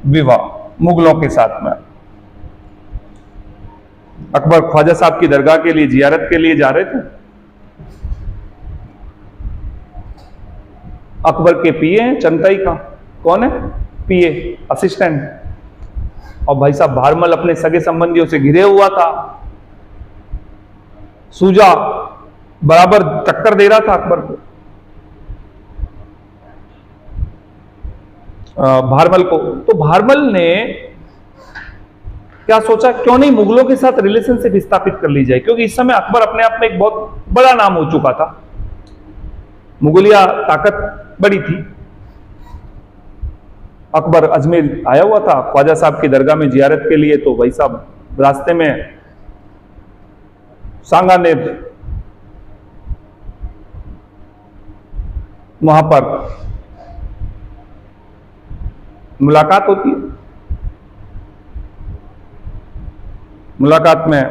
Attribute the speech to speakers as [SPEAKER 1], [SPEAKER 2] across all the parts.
[SPEAKER 1] विवाह मुगलों के साथ में। अकबर ख्वाजा साहब की दरगाह के लिए जियारत के लिए जा रहे थे। अकबर के पीए हैं चंताई का, कौन है पीए, असिस्टेंट। और भाई साहब भारमल अपने सगे संबंधियों से घिरे हुआ था। सूजा बराबर टक्कर दे रहा था अकबर को, भारमल को। तो भारमल ने क्या सोचा, क्यों नहीं मुगलों के साथ रिलेशनशिप स्थापित कर ली जाए, क्योंकि इस समय अकबर अपने आप में एक बहुत बड़ा नाम हो चुका था, मुगलिया ताकत बड़ी थी। अकबर अजमेर आया हुआ था ख्वाजा साहब की दरगाह में जियारत के लिए। तो भाई साहब रास्ते में सांगानेर वहां पर मुलाकात होती है। मुलाकात में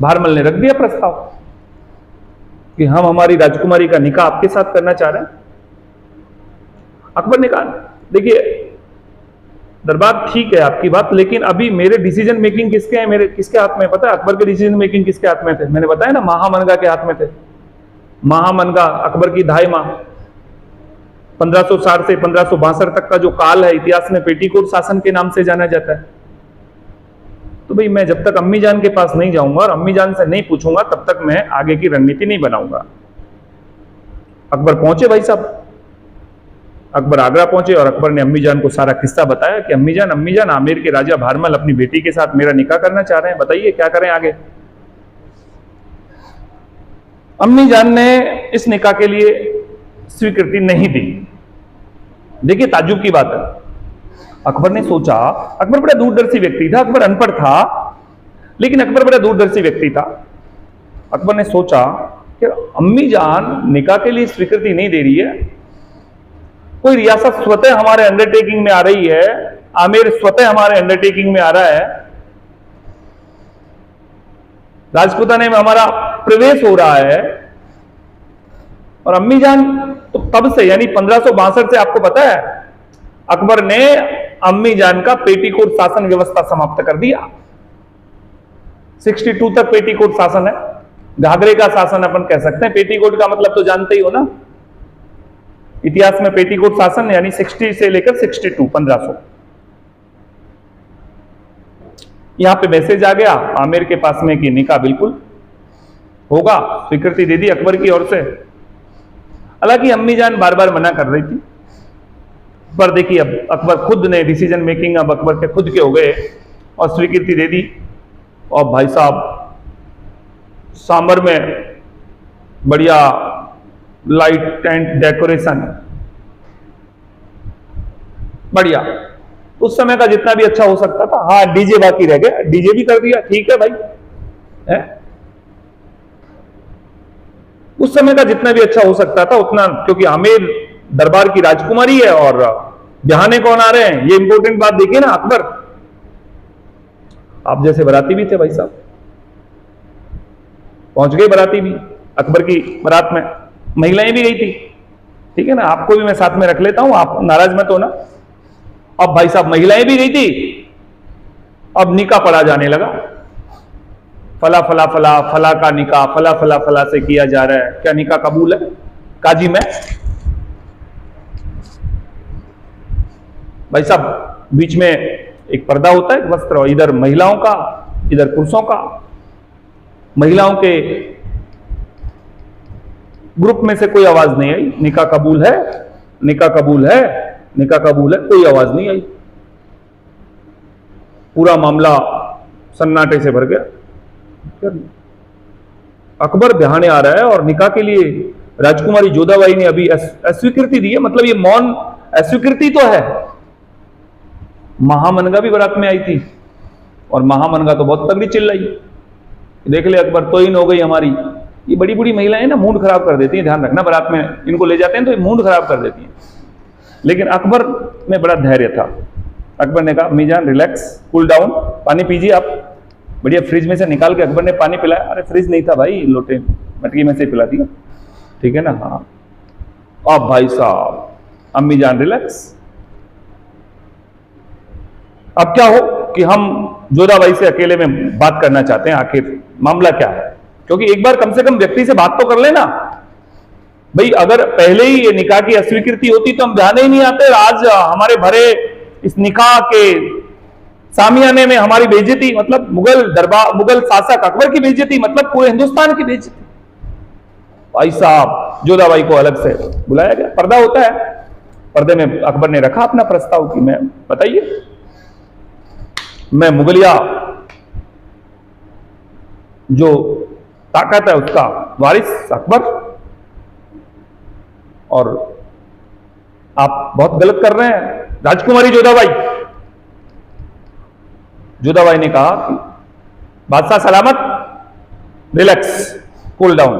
[SPEAKER 1] भारमल ने रख दिया प्रस्ताव कि हम हमारी राजकुमारी का निकाह आपके साथ करना चाह रहे हैं। अकबर ने कहा देखिए दरबार ठीक है आपकी बात, लेकिन अभी मेरे डिसीजन मेकिंग किसके हैं, मेरे किसके हाथ में पता है? अकबर के डिसीजन मेकिंग किसके हाथ में थे? मैंने बताया ना, महामनगा के हाथ में थे। महामनगा अकबर की धाई मां, 1560 से 1562 तक का जो काल है इतिहास में पेटीकोट शासन के नाम से जाना जाता है। तो भाई मैं जब तक अम्मी जान के पास नहीं जाऊंगा और अम्मी जान से नहीं पूछूंगा तब तक मैं आगे की रणनीति नहीं बनाऊंगा। अकबर पहुंचे भाई साहब, अकबर आगरा पहुंचे और अकबर ने अम्मी जान को सारा किस्सा बताया कि अम्मी जान आमेर के राजा भारमल अपनी बेटी के साथ मेरा निकाह करना चाह रहे हैं, बताइए क्या करें आगे। अम्मी जान ने इस निकाह के लिए स्वीकृति नहीं दी। देखिए ताज्जुब की बात है, अकबर ने सोचा, अकबर बड़ा दूरदर्शी व्यक्ति था, अकबर अनपढ़ था लेकिन अकबर बड़ा दूरदर्शी व्यक्ति था। अकबर ने सोचा कि अम्मी जान निकाह के लिए स्वीकृति नहीं दे रही है, कोई रियासत स्वतः हमारे अंडरटेकिंग में आ रही है, आमेर स्वतः हमारे अंडरटेकिंग में आ रहा है, राजपूताने में हमारा प्रवेश हो रहा है, और अम्मी जान तो तब से यानी 1562 से आपको पता है अकबर ने अम्मी जान का पेटीकोट शासन व्यवस्था समाप्त कर दिया। 62 तक पेटीकोट शासन है, घाघरे का शासन अपन कह सकते हैं। पेटीकोट का मतलब तो जानते ही हो ना, इतिहास में पेटीकोट शासन यानी 60 से लेकर 62 1500। यहां पे मैसेज आ गया आमेर के पास में कि निकाह बिल्कुल होगा, स्वीकृति दे दी अकबर की ओर से। हालांकि अम्मी जान बार बार मना कर रही थी, पर देखिए अब अकबर खुद ने डिसीजन मेकिंग अब अकबर के खुद के हो गए और स्वीकृति दे दी। और भाई साहब सांबर में बढ़िया लाइट टेंट डेकोरेशन बढ़िया, उस समय का जितना भी अच्छा हो सकता था। हाँ डीजे बाकी रह गया, डीजे भी कर दिया, ठीक है भाई है? उस समय का जितना भी अच्छा हो सकता था उतना, क्योंकि आमेर दरबार की राजकुमारी है और बिहाने कौन आ रहे हैं ये इंपॉर्टेंट बात देखिए ना। अकबर आप जैसे बराती भी थे भाई साहब, पहुंच गए बराती भी, अकबर की बारात में महिलाएं भी गई थी, ठीक है ना, आपको भी मैं साथ में रख लेता हूं, आप नाराज मत होना। अब भाई साहब महिलाएं भी गई थी, अब निकाह पढ़ा जाने लगा, फला फला फला फला का निकाह फला फला फला से किया जा रहा है, क्या निकाह कबूल है? काजी में भाई साहब बीच में एक पर्दा होता है, वस्त्र, इधर महिलाओं का इधर पुरुषों का। महिलाओं के ग्रुप में से कोई आवाज नहीं आई, निकाह कबूल है, निकाह कबूल है, निकाह कबूल है, कोई आवाज नहीं आई। पूरा मामला सन्नाटे से भर गया। अकबर बिहाने आ रहा है और निकाह के लिए राजकुमारी जोधाबाई ने अभी अस्वीकृति दी है, मतलब ये मौन अस्वीकृति तो है। महामनगा भी बारात में आई थी और महामनगा तो बहुत तगड़ी चिल्लाई, देख ले अकबर तोहिन हो गई हमारी। ये बड़ी बड़ी महिलाएं ना मूड खराब कर देती हैं, ध्यान रखना, बारात में इनको ले जाते हैं तो ये मूड खराब कर देती हैं। लेकिन अकबर में बड़ा धैर्य था। अकबर ने कहा मीजान रिलैक्स, कूल डाउन, पानी पीजिए आप। बढ़िया फ्रिज में से निकाल के अकबर ने पानी पिलाया। अरे फ्रिज नहीं था भाई, लोटे मटकी में से पिला दिया, ठीक है ना। हाँ अब भाई साहब अम्मी जान रिलैक्स। अब क्या हो कि हम जोधाबाई से अकेले में बात करना चाहते हैं, आखिर मामला क्या है, क्योंकि एक बार कम से कम व्यक्ति से बात तो कर लेना भाई। अगर पहले ही ये निकाह की अस्वीकृति होती तो हम ध्यान ही नहीं आते, आज हमारे भरे इस निकाह के सामियाने में हमारी बेइज्जती, मतलब मुगल दरबार, मुगल शासक अकबर की बेइज्जती, मतलब पूरे हिंदुस्तान की बेइज्जती। भाई साहब जोधाबाई को अलग से बुलाया गया, पर्दा होता है, पर्दे में अकबर ने रखा अपना प्रस्ताव कि मैं, बताइए, मैं मुगलिया जो ताकत है उसका वारिस अकबर, और आप बहुत गलत कर रहे हैं राजकुमारी जोधाबाई। जोधाबाई ने कहा कि बादशाह सलामत, रिलैक्स, कूल डाउन,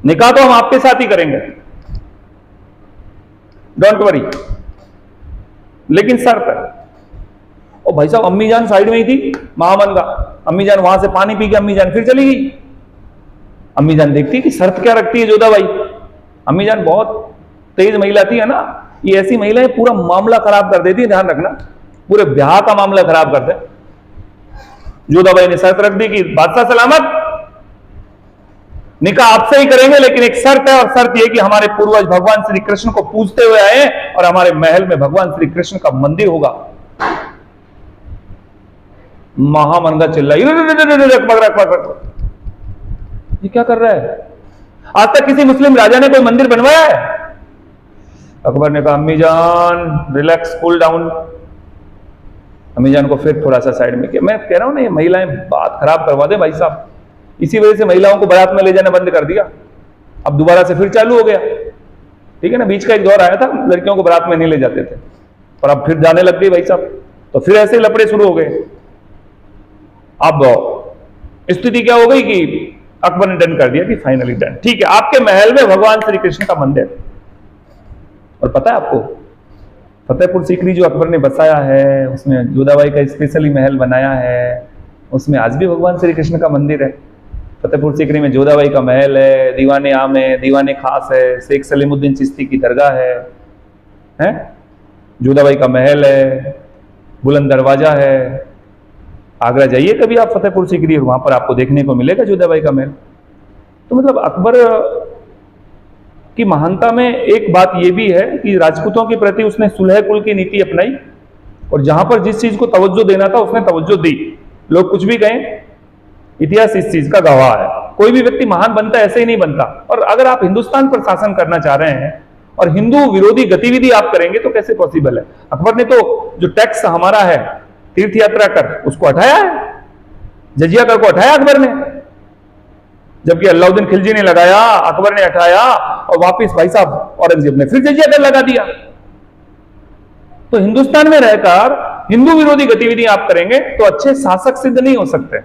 [SPEAKER 1] निकाह तो हम आपके साथ ही करेंगे, डोंट वरी, लेकिन शर्त है। और भाई साहब अम्मी जान साइड में ही थी, महामन का, अम्मी जान वहां से पानी पी के अम्मी जान फिर चली गई। अम्मी जान देखती कि शर्त क्या रखती है जोधाबाई। अम्मी जान बहुत तेज महिला थी, है ना, ये ऐसी महिलाएं पूरा मामला खराब कर देती है, ध्यान रखना, पूरे ब्याह का मामला खराब कर दे। जोधाबाई ने शर्त रख दी कि बादशाह सलामत, निकाह आपसे ही करेंगे, लेकिन एक शर्त है, और शर्त यह कि हमारे पूर्वज भगवान श्री कृष्ण को पूजते हुए आए और हमारे महल में भगवान श्री कृष्ण का मंदिर होगा। महामनगा चिल्लाई, ये क्या कर रहा है, आज तक किसी मुस्लिम राजा ने कोई मंदिर बनवाया है? अकबर ने कहा अम्मी जान रिलैक्स, कूल डाउन। अम्मी जान को फिर थोड़ा सा साइड में किया। मैं कह रहा हूं ना, ये महिलाएं बात खराब करवा दे भाई साहब, इसी वजह से महिलाओं को बारात में ले जाना बंद कर दिया, अब दोबारा से फिर चालू हो गया। ठीक है ना, बीच का एक दौर आया था लड़कियों को बारात में नहीं ले जाते थे, और अब फिर जाने लग गई भाई साहब, तो फिर ऐसे लफड़े शुरू हो गए। अब स्थिति क्या हो गई कि अकबर ने डन कर दिया कि फाइनली डन, ठीक है, आपके महल में भगवान श्री कृष्ण का मंदिर। और पता है आपको, फतेहपुर सीकरी जो अकबर ने बसाया है, उसमें जोधाबाई का स्पेशली महल बनाया है, उसमें आज भी भगवान श्री कृष्ण का मंदिर है। फतेहपुर सीकरी में जोधाबाई का महल है, दीवाने आम है, दीवाने खास है, शेख सलीमुद्दीन चिश्ती की दरगाह है, जोधाबाई का महल है, बुलंद दरवाजा है। आगरा जाइए कभी आप फतेहपुर सीकरी, और वहां पर आपको देखने को मिलेगा जोधाबाई का महल। तो मतलब अकबर की महानता में एक बात यह भी है कि राजपूतों के प्रति उसने सुलह कुल की नीति अपनाई, और जहां पर जिस चीज को तवज्जो देना था उसने तवज्जो दी। लोग कुछ भी कहें, इतिहास इस चीज का गवाह है। कोई भी व्यक्ति महान बनता ऐसे ही नहीं बनता। और अगर आप हिंदुस्तान पर शासन करना चाह रहे हैं और हिंदू विरोधी गतिविधि आप करेंगे तो कैसे पॉसिबल है? अकबर ने तो जो टैक्स हमारा है तीर्थ यात्रा कर, उसको हटाया है, जजिया कर को हटाया अकबर ने, जबकि अलाउद्दीन खिलजी ने लगाया, अकबर ने हटाया, और वापिस भाई साहब औरंगजेब ने फिर जजिया कर लगा दिया। तो हिंदुस्तान में रहकर हिंदू विरोधी गतिविधि आप करेंगे तो अच्छे शासक सिद्ध नहीं हो सकते।